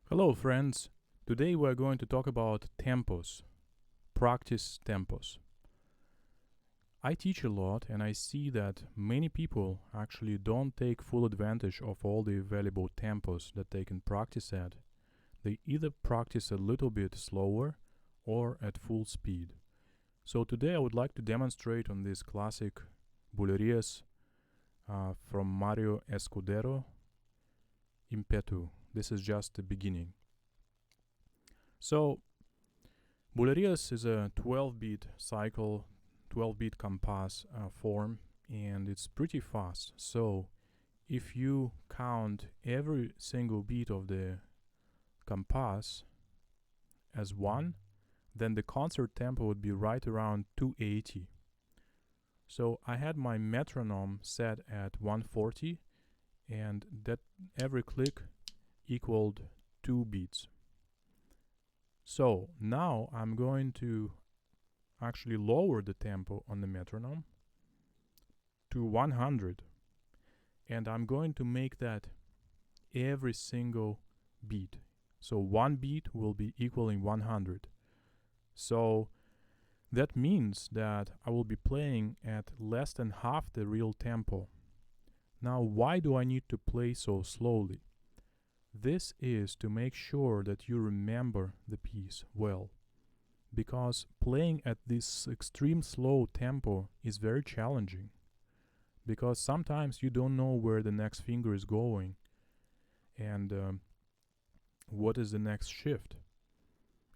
Hello friends, today we are going to talk about tempos, practice tempos. I teach a lot and I see that many people actually don't take full advantage of all the available tempos that they can practice at. They either practice a little bit slower or at full speed. So today I would like to demonstrate on this classic bulerías from Mario Escudero, Impetu. This is just the beginning. So, bulerías is a 12-beat cycle, 12-beat compass form, and it's pretty fast. So, if you count every single beat of the compass as one, then the concert tempo would be right around 280. So, I had my metronome set at 140, and that every click equaled 2 beats. So now I'm going to actually lower the tempo on the metronome to 100, and I'm going to make that every single beat. So one beat will be equaling 100. So that means that I will be playing at less than half the real tempo. Now, why do I need to play so slowly? This is to make sure that you remember the piece well, because playing at this extreme slow tempo is very challenging, because sometimes you don't know where the next finger is going and what is the next shift.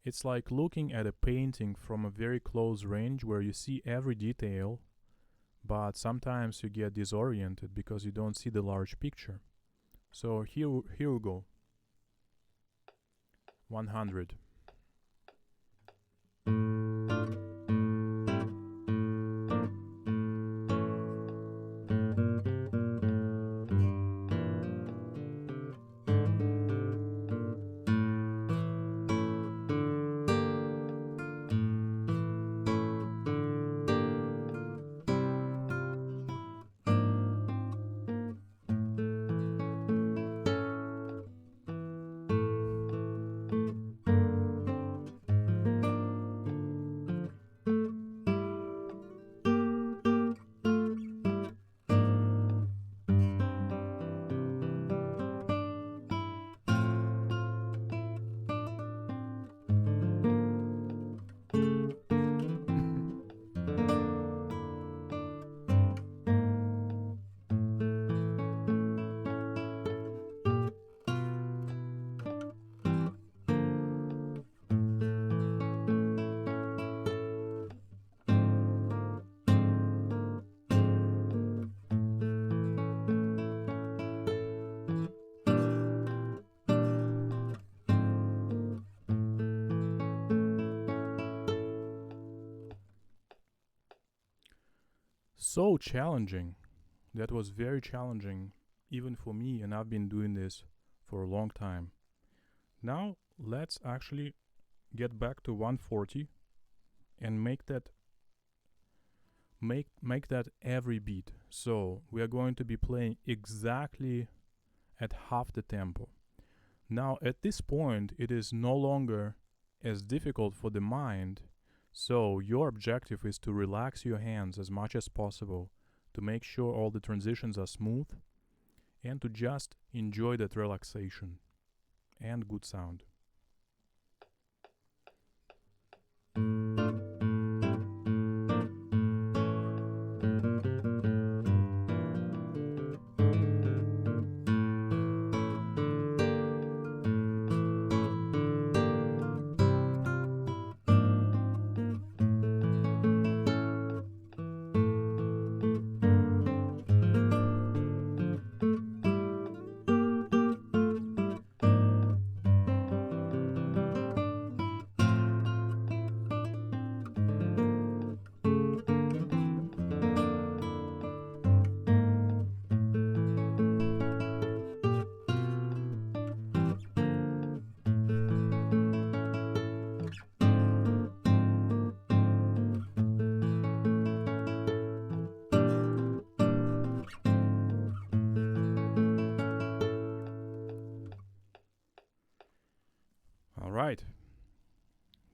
It's like looking at a painting from a very close range where you see every detail, but sometimes you get disoriented because you don't see the large picture. So here we go. 100. So challenging. That was very challenging even for me, and I've been doing this for a long time. Now let's actually get back to 140 and make that every beat. So we are going to be playing exactly at half the tempo. Now at this point it is no longer as difficult for the mind. So your objective is to relax your hands as much as possible, to make sure all the transitions are smooth, and to just enjoy that relaxation and good sound.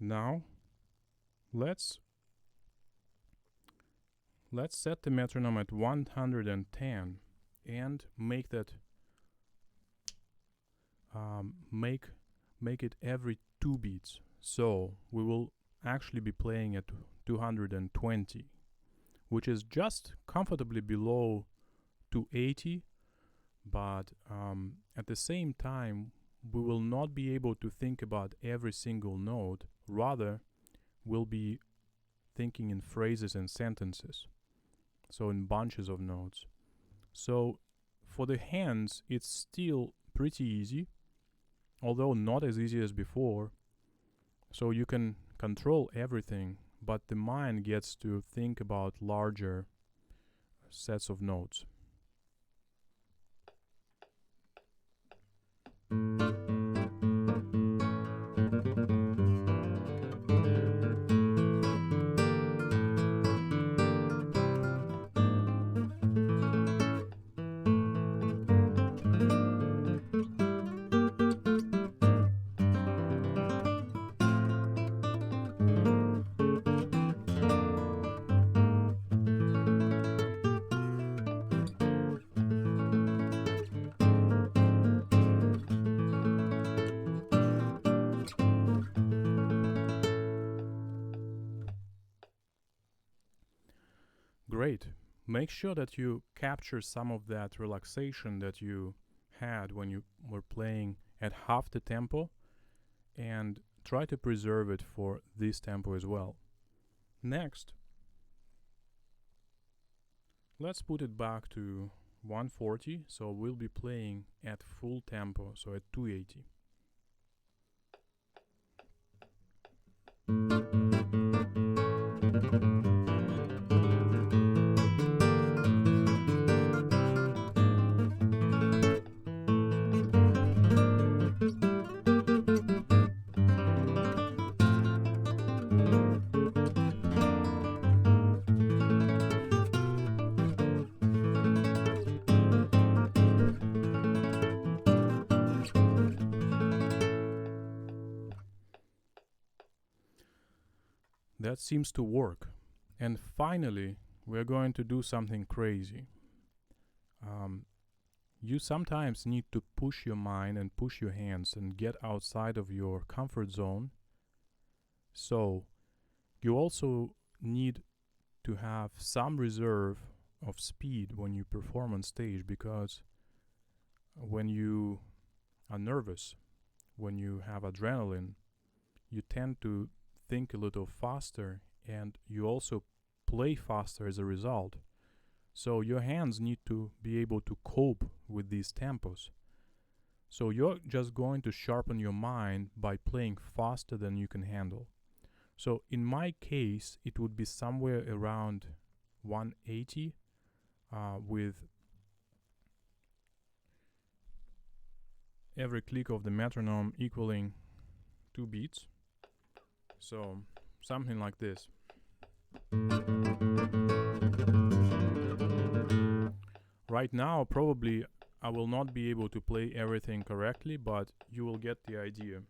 Now let's set the metronome at 110 and make that make it every 2 beats. So we will actually be playing at 220, which is just comfortably below 280, but at the same time we will not be able to think about every single note. Rather, we'll be thinking in phrases and sentences, so in bunches of notes. So for the hands, it's still pretty easy, although not as easy as before. So you can control everything, but the mind gets to think about larger sets of notes. Great. Make sure that you capture some of that relaxation that you had when you were playing at half the tempo, and try to preserve it for this tempo as well. Next, let's put it back to 140, so we'll be playing at full tempo, so at 280. That seems to work. And finally, we're going to do something crazy. You sometimes need to push your mind and push your hands and get outside of your comfort zone. So you also need to have some reserve of speed when you perform on stage, because when you are nervous, when you have adrenaline, you tend to think a little faster, and you also play faster as a result. So your hands need to be able to cope with these tempos. So you're just going to sharpen your mind by playing faster than you can handle. So in my case, it would be somewhere around 180 with every click of the metronome equaling 2 beats. So something like this. Right now, probably I will not be able to play everything correctly, but you will get the idea.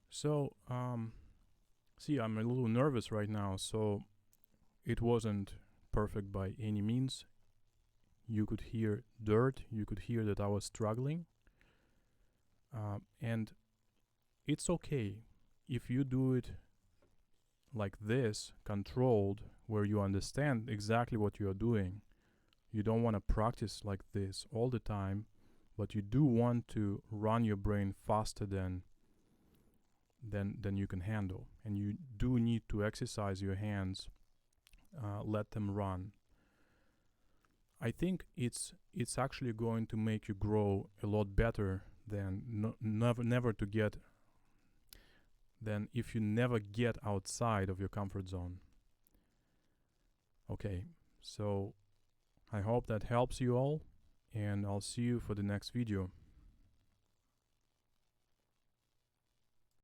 So, see, I'm a little nervous right now, so it wasn't perfect by any means. You could hear dirt, you could hear that I was struggling. And it's okay if you do it like this, controlled, where you understand exactly what you are doing. You don't want to practice like this all the time, but you do want to run your brain faster than you can handle, and you do need to exercise your hands, let them run. I think it's actually going to make you grow a lot better than never to get than if you never get outside of your comfort zone. Okay, so I hope that helps you all, and I'll see you for the next video.